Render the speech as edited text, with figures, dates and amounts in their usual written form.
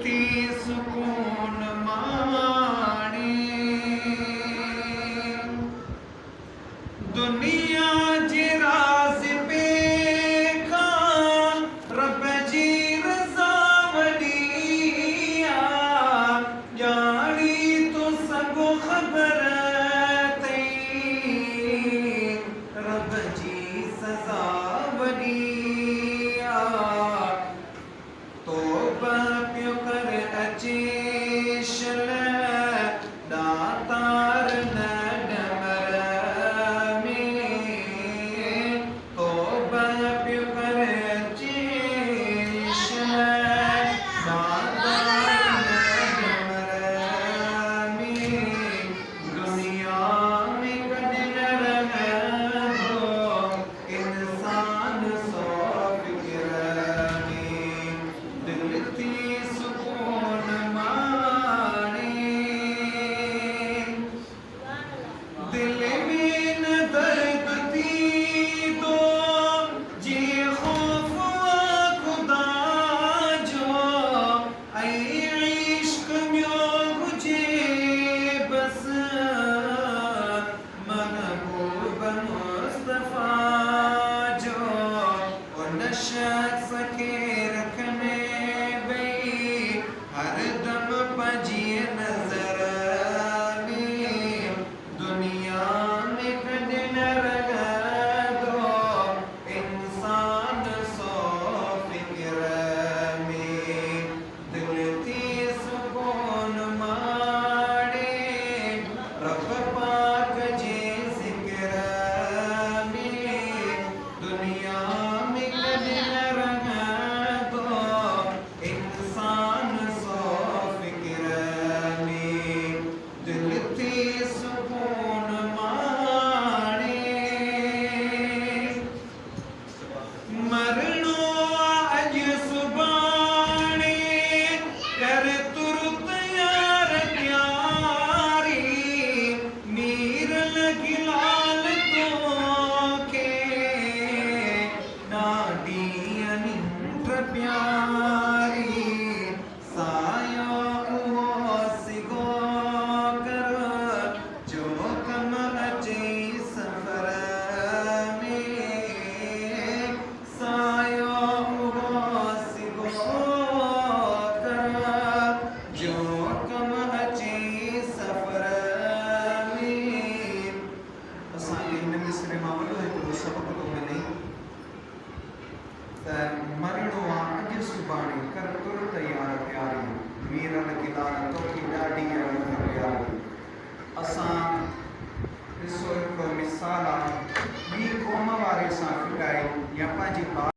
थी सुकून माणे दुनिया जे राज़ पे खां रब जी रज़ा वॾी आ ॼाणी तो सभु ख़बर अथई रब जी सज़ा वॾी आ तौबा पियो कर अचे शल दातार न डमर में तौबा पियो कर अचे शल दातार न डमर में दुनिया में कॾहिं न रहंदो इंसान सौ फ़िक्र में दिल थी सुकून माणे दिल में न दर्द थी दो जे ख़ौफ़ खुदा जो ऐं इश्क़ में हुजे बस महबूब मुस्तफ़ा जो उन शख्स खे रखने भई हर दम पंहिंजी नज़र में दुनिया में कॾहिं न रहंदो इंसान सौ फ़िक्र में दिल थी सुकून माणे रब पाक जे ज़िक्र में दुनिया में कॾहिं न रहंदो इंसान सौ फ़िक्र में दिल थी सुकून माणे मरणो अॼु सुभाणे कर तुर तयार प्यारी नीर लॻी लाल तोखे ॾाढी निंड प्यारी सायो उहो सिगो कर जो कम अचे सफ़र में सायो उहो सिगो कर जो कम अचे सफ़र में असांखे हिन मिसरे मां वॾो हिकिड़ो सबक़ थो मिले त मरणो आहे अॼु सुभाणे कर तुर तयार प्यारी मीर लॻी लाल तोखे ॾाढी निंड प्यारी असां ॾिसो हिकिड़ो मिसाल आहे ॿी क़ौम वारे सां फिटाए या पंहिंजे